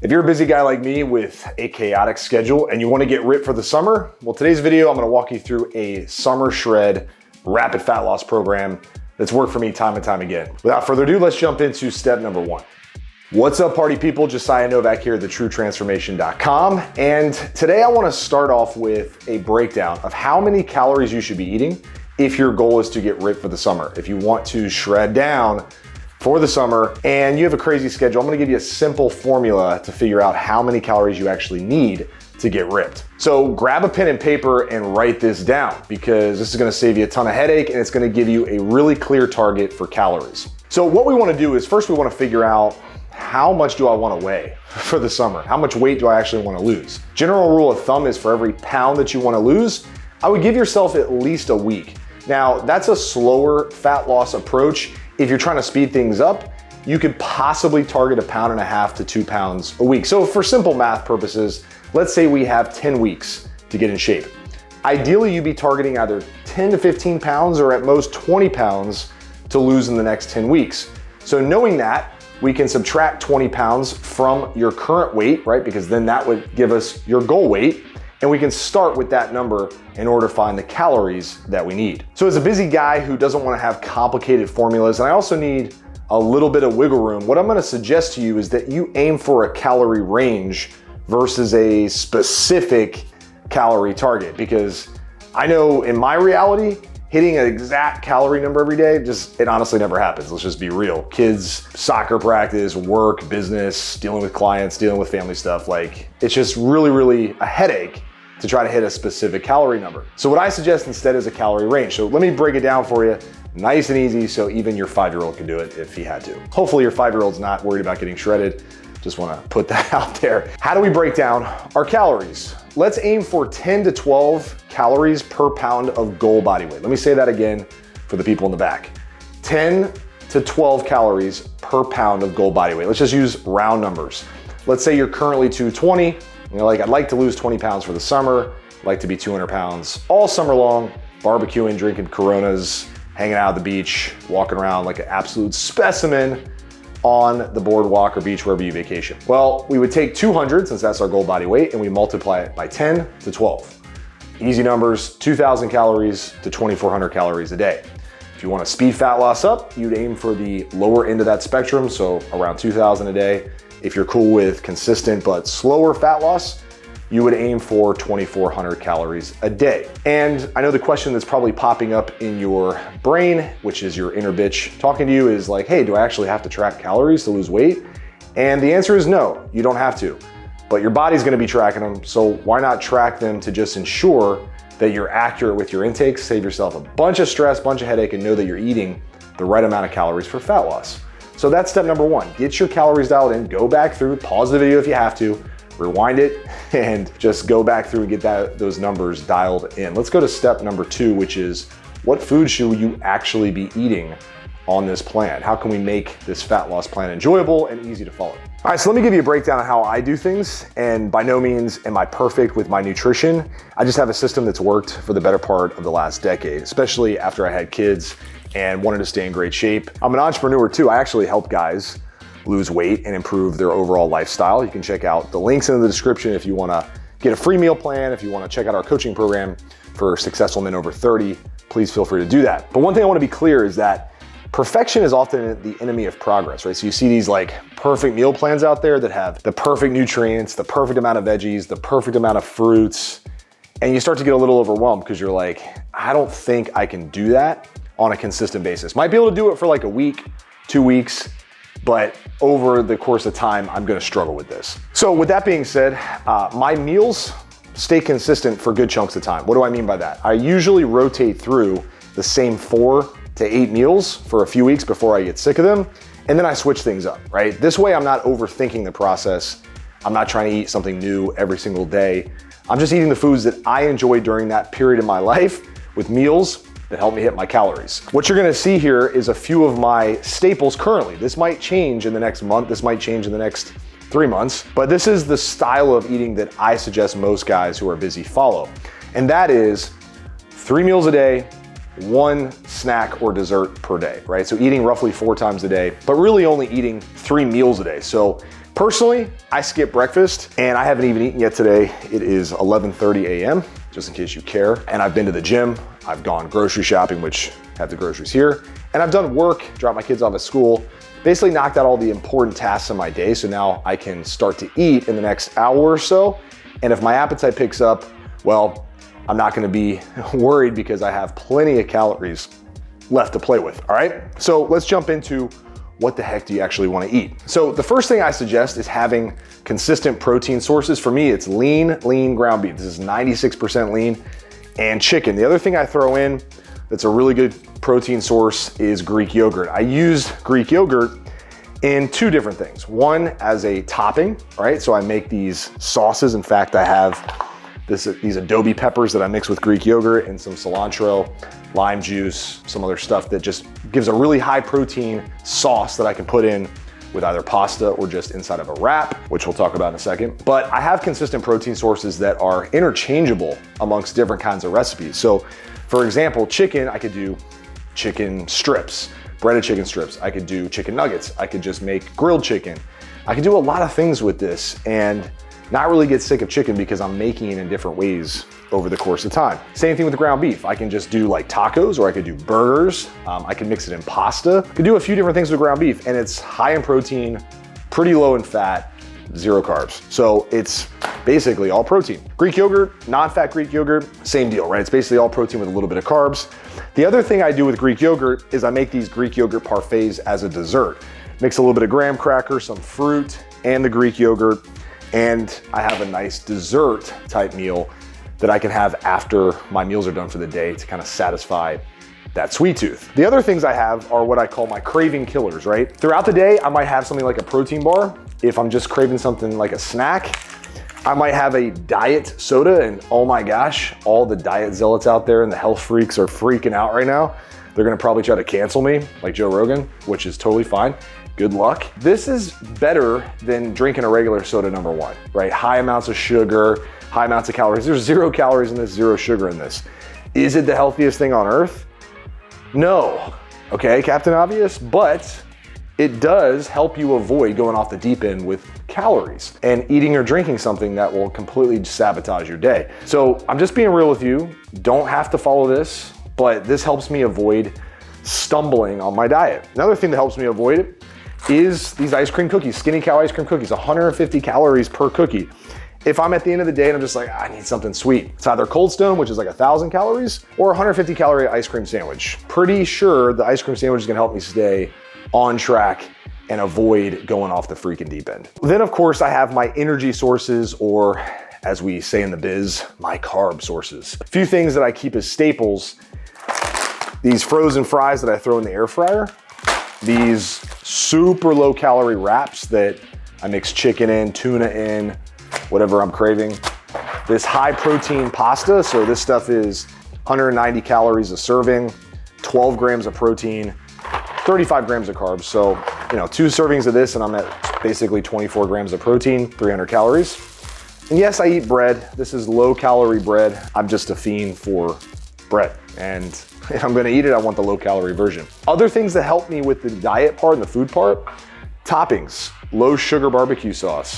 If you're a busy guy like me with a chaotic schedule and you want to get ripped for the summer, well, today's video, I'm going to walk you through a summer shred rapid fat loss program that's worked for me time and time again. Without further ado, let's jump into step number one. What's up, party people? Josiah Novak here, thetruetransformation.com. And today I want to start off with a breakdown of how many calories you should be eating if your goal is to get ripped for the summer. If you want to shred down for the summer and you have a crazy schedule, I'm gonna give you a simple formula to figure out how many calories you actually need to get ripped. So grab a pen and paper and write this down, because this is gonna save you a ton of headache and it's gonna give you a really clear target for calories. So what we wanna do is first we wanna figure out, how much do I wanna weigh for the summer? How much weight do I actually wanna lose? General rule of thumb is for every pound that you wanna lose, I would give yourself at least a week. Now, that's a slower fat loss approach. If you're trying to speed things up, you could possibly target 1.5 pounds to 2 pounds a week. So for simple math purposes, let's say we have 10 weeks to get in shape. Ideally, you'd be targeting either 10 to 15 pounds or at most 20 pounds to lose in the next 10 weeks. So knowing that, we can subtract 20 pounds from your current weight, right? Because then that would give us your goal weight. And we can start with that number in order to find the calories that we need. So as a busy guy who doesn't want to have complicated formulas, and I also need a little bit of wiggle room, what I'm going to suggest to you is that you aim for a calorie range versus a specific calorie target. Because I know in my reality, hitting an exact calorie number every day, it honestly never happens. Let's just be real. Kids, soccer practice, work, business, dealing with clients, dealing with family stuff. It's just really a headache to try to hit a specific calorie number. So what I suggest instead is a calorie range. So let me break it down for you, nice and easy, so even your 5-year-old can do it if he had to. Hopefully your 5-year-old's not worried about getting shredded. Just wanna put that out there. How do we break down our calories? Let's aim for 10 to 12 calories per pound of goal body weight. Let me say that again for the people in the back. 10 to 12 calories per pound of goal body weight. Let's just use round numbers. Let's say you're currently 220. I'd like to lose 20 pounds for the summer. I'd like to be 200 pounds all summer long, barbecuing, drinking Coronas, hanging out at the beach, walking around like an absolute specimen on the boardwalk or beach, wherever you vacation. Well, we would take 200, since that's our goal body weight, and we multiply it by 10 to 12. Easy numbers, 2,000 calories to 2,400 calories a day. If you want to speed fat loss up, you'd aim for the lower end of that spectrum, so around 2,000 a day. If you're cool with consistent but slower fat loss, you would aim for 2,400 calories a day. And I know the question that's probably popping up in your brain, which is your inner bitch talking to you, is like, hey, do I actually have to track calories to lose weight? And the answer is no, you don't have to. But your body's gonna be tracking them, so why not track them to just ensure that you're accurate with your intakes, save yourself a bunch of stress, bunch of headache, and know that you're eating the right amount of calories for fat loss. So that's step number one. Get your calories dialed in, go back through, pause the video if you have to, rewind it, and just go back through and get those numbers dialed in. Let's go to step number two, which is what food should you actually be eating on this plan? How can we make this fat loss plan enjoyable and easy to follow? All right, so let me give you a breakdown of how I do things. And by no means am I perfect with my nutrition. I just have a system that's worked for the better part of the last decade, especially after I had kids and wanted to stay in great shape. I'm an entrepreneur too. I actually help guys lose weight and improve their overall lifestyle. You can check out the links in the description if you wanna get a free meal plan, if you wanna check out our coaching program for successful men over 30, please feel free to do that. But one thing I wanna be clear is that perfection is often the enemy of progress, right? So you see these perfect meal plans out there that have the perfect nutrients, the perfect amount of veggies, the perfect amount of fruits, and you start to get a little overwhelmed because you're like, I don't think I can do that on a consistent basis. Might be able to do it for a week, 2 weeks, but over the course of time, I'm gonna struggle with this. So with that being said, my meals stay consistent for good chunks of time. What do I mean by that? I usually rotate through the same 4 to 8 meals for a few weeks before I get sick of them, and then I switch things up, right? This way I'm not overthinking the process. I'm not trying to eat something new every single day. I'm just eating the foods that I enjoy during that period of my life with meals that help me hit my calories. What you're gonna see here is a few of my staples currently. This might change in the next month, this might change in the next 3 months, but this is the style of eating that I suggest most guys who are busy follow. And that is 3 meals a day, 1 snack or dessert per day, right? So eating roughly 4 times a day, but really only eating 3 meals a day. So Personally, I skip breakfast and I haven't even eaten yet today. It is 11:30 a.m., just in case you care. And I've been to the gym, I've gone grocery shopping, which have the groceries here, and I've done work, dropped my kids off at school, basically knocked out all the important tasks of my day. So now I can start to eat in the next hour or so. And if my appetite picks up, well, I'm not gonna be worried because I have plenty of calories left to play with, all right? So let's jump into what the heck do you actually wanna eat? So the first thing I suggest is having consistent protein sources. For me, it's lean ground beef. This is 96% lean, and chicken. The other thing I throw in that's a really good protein source is Greek yogurt. I use Greek yogurt in two different things. One, as a topping, right? So I make these sauces. In fact, I have these adobe peppers that I mix with Greek yogurt and some cilantro, lime juice, some other stuff that just gives a really high protein sauce that I can put in with either pasta or just inside of a wrap, which we'll talk about in a second. But I have consistent protein sources that are interchangeable amongst different kinds of recipes. So for example, chicken, I could do chicken strips, breaded chicken strips. I could do chicken nuggets. I could just make grilled chicken. I could do a lot of things with this and not really get sick of chicken because I'm making it in different ways over the course of time. Same thing with ground beef. I can just do like tacos, or I could do burgers. I can mix it in pasta. I could do a few different things with ground beef, and it's high in protein, pretty low in fat, zero carbs. So it's basically all protein. Greek yogurt, non-fat Greek yogurt, same deal, right? It's basically all protein with a little bit of carbs. The other thing I do with Greek yogurt is I make these Greek yogurt parfaits as a dessert. Mix a little bit of graham cracker, some fruit, and the Greek yogurt, and I have a nice dessert type meal that I can have after my meals are done for the day to kind of satisfy that sweet tooth. The other things I have are what I call my craving killers, right? Throughout the day, I might have something like a protein bar. If I'm just craving something like a snack, I might have a diet soda, and oh my gosh, all the diet zealots out there and the health freaks are freaking out right now. They're gonna probably try to cancel me, like Joe Rogan, which is totally fine. Good luck. This is better than drinking a regular soda, number one, right? High amounts of sugar, high amounts of calories. There's 0 calories in this, 0 sugar in this. Is it the healthiest thing on earth? No, okay, Captain Obvious, but it does help you avoid going off the deep end with calories and eating or drinking something that will completely sabotage your day. So I'm just being real with you. Don't have to follow this, but this helps me avoid stumbling on my diet. Another thing that helps me avoid it is these ice cream cookies, Skinny Cow ice cream cookies, 150 calories per cookie. If I'm at the end of the day and I'm just like, I need something sweet, it's either Cold Stone, which is like 1,000 calories, or a 150 calorie ice cream sandwich. Pretty sure the ice cream sandwich is gonna help me stay on track and avoid going off the freaking deep end. Then of course I have my energy sources, or as we say in the biz, my carb sources. A few things that I keep as staples: these frozen fries that I throw in the air fryer, these super low calorie wraps that I mix chicken in, tuna in, whatever I'm craving. This high protein pasta, so this stuff is 190 calories a serving, 12 grams of protein, 35 grams of carbs. So, 2 servings of this and I'm at basically 24 grams of protein, 300 calories. And yes, I eat bread. This is low calorie bread. I'm just a fiend for bread. And if I'm gonna eat it, I want the low calorie version. Other things that help me with the diet part and the food part: toppings, low sugar barbecue sauce,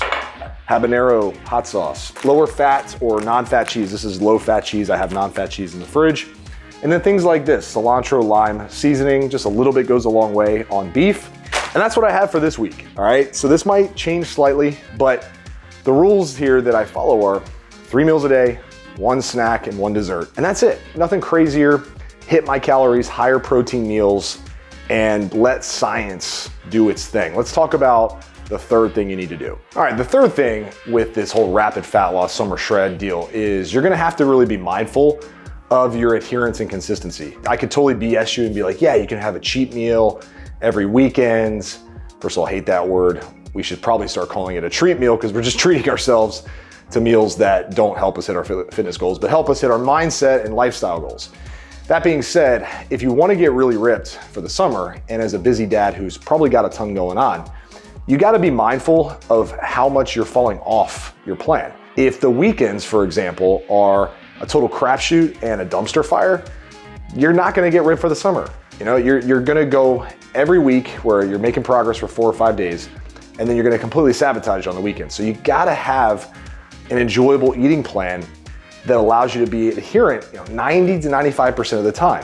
habanero hot sauce, lower fat or non-fat cheese. This is low fat cheese. I have non-fat cheese in the fridge. And then things like this, cilantro, lime seasoning, just a little bit goes a long way on beef. And that's what I have for this week, all right? So this might change slightly, but the rules here that I follow are 3 meals a day, 1 snack, and 1 dessert. And that's it, nothing crazier. Hit my calories, higher protein meals, and let science do its thing. Let's talk about the third thing you need to do. All right, the third thing with this whole rapid fat loss summer shred deal is you're gonna have to really be mindful of your adherence and consistency. I could totally BS you and be like, yeah, you can have a cheat meal every weekend. First of all, I hate that word. We should probably start calling it a treat meal because we're just treating ourselves to meals that don't help us hit our fitness goals, but help us hit our mindset and lifestyle goals. That being said, if you wanna get really ripped for the summer, and as a busy dad who's probably got a ton going on, you gotta be mindful of how much you're falling off your plan. If the weekends, for example, are a total crapshoot and a dumpster fire, you're not gonna get ripped for the summer. You're gonna go every week where you're making progress for 4 or 5 days, and then you're gonna completely sabotage it on the weekend. So you gotta have an enjoyable eating plan that allows you to be adherent 90 to 95% of the time.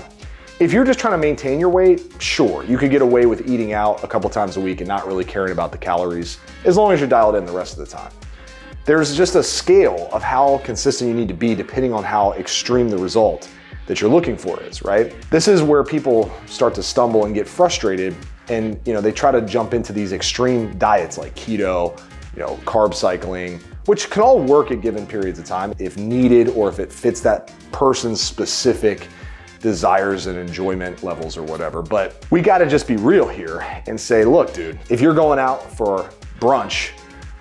If you're just trying to maintain your weight, sure, you could get away with eating out a couple times a week and not really caring about the calories, as long as you're dialed in the rest of the time. There's just a scale of how consistent you need to be depending on how extreme the result that you're looking for is, right? This is where people start to stumble and get frustrated, and they try to jump into these extreme diets like keto, carb cycling, which can all work at given periods of time if needed, or if it fits that person's specific desires and enjoyment levels or whatever. But we gotta just be real here and say, look, dude, if you're going out for brunch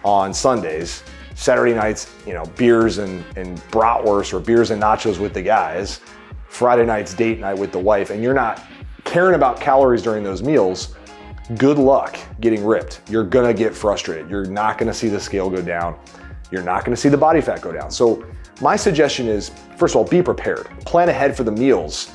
on Sundays, Saturday nights, beers and bratwurst or beers and nachos with the guys, Friday nights date night with the wife, and you're not caring about calories during those meals, good luck getting ripped. You're gonna get frustrated. You're not gonna see the scale go down. You're not gonna see the body fat go down. So my suggestion is, first of all, be prepared. Plan ahead for the meals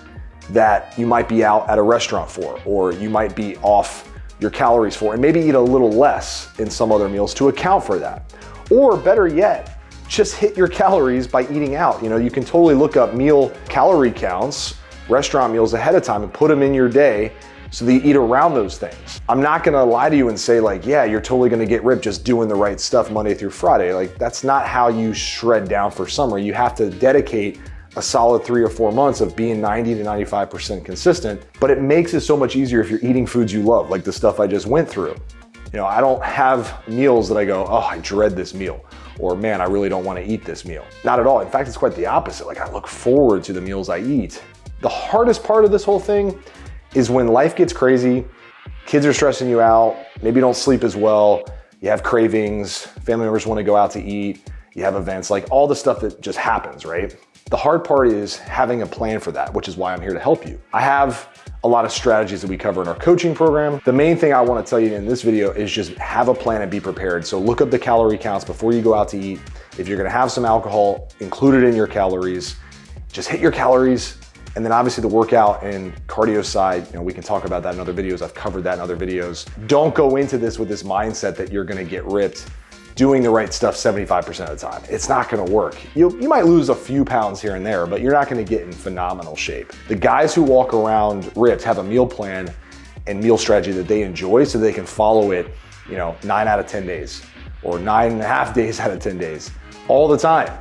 that you might be out at a restaurant for, or you might be off your calories for, and maybe eat a little less in some other meals to account for that. Or better yet, just hit your calories by eating out. You can totally look up meal calorie counts, restaurant meals ahead of time, and put them in your day so that you eat around those things. I'm not gonna lie to you and say yeah, you're totally gonna get ripped just doing the right stuff Monday through Friday. That's not how you shred down for summer. You have to dedicate a solid 3 or 4 months of being 90 to 95% consistent, but it makes it so much easier if you're eating foods you love, like the stuff I just went through. I don't have meals that I go, oh, I dread this meal, or man, I really don't wanna eat this meal. Not at all. In fact, it's quite the opposite. I look forward to the meals I eat. The hardest part of this whole thing is when life gets crazy, kids are stressing you out, maybe you don't sleep as well, you have cravings, family members wanna go out to eat, you have events, all the stuff that just happens, right? The hard part is having a plan for that, which is why I'm here to help you. I have a lot of strategies that we cover in our coaching program. The main thing I wanna tell you in this video is just have a plan and be prepared. So look up the calorie counts before you go out to eat. If you're gonna have some alcohol, include it in your calories. Just hit your calories. And then obviously the workout and cardio side, we can talk about that in other videos. I've covered that in other videos. Don't go into this with this mindset that you're gonna get ripped doing the right stuff 75% of the time. It's not gonna work. You might lose a few pounds here and there, but you're not gonna get in phenomenal shape. The guys who walk around ripped have a meal plan and meal strategy that they enjoy so they can follow it 9 out of 10 days or 9.5 days out of 10 days all the time.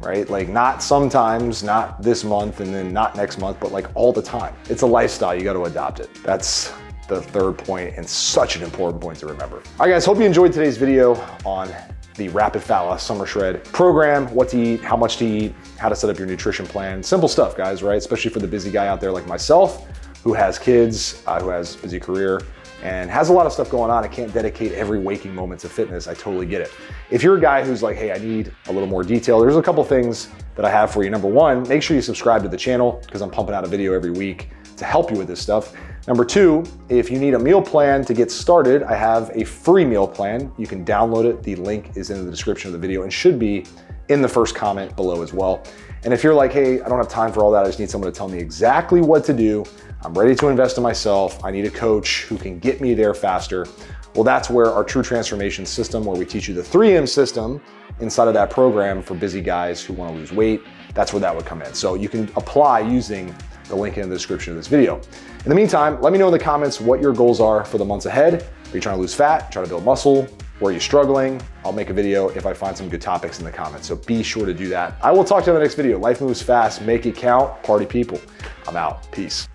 Right? Not sometimes, not this month, and then not next month, but all the time. It's a lifestyle, you got to adopt it. That's the third point, and such an important point to remember. All right guys, hope you enjoyed today's video on the Rapid Fat Loss Summer Shred program, what to eat, how much to eat, how to set up your nutrition plan. Simple stuff, guys, right? Especially for the busy guy out there like myself, who has kids, who has a busy career, and has a lot of stuff going on and can't dedicate every waking moment to fitness. I totally get it. If you're a guy who's hey, I need a little more detail, there's a couple things that I have for you. Number one, make sure you subscribe to the channel because I'm pumping out a video every week to help you with this stuff. Number two, if you need a meal plan to get started, I have a free meal plan. You can download it. The link is in the description of the video and should be in the first comment below as well. And if you're hey, I don't have time for all that, I just need someone to tell me exactly what to do, I'm ready to invest in myself, I need a coach who can get me there faster, well, that's where our True Transformation System, where we teach you the 3M system inside of that program for busy guys who want to lose weight, that's where that would come in. So you can apply using the link in the description of this video. In the meantime, let me know in the comments what your goals are for the months ahead. Are you trying to lose fat, trying to build muscle? Where are you struggling? I'll make a video if I find some good topics in the comments, so be sure to do that. I will talk to you in the next video. Life moves fast, make it count, party people. I'm out, peace.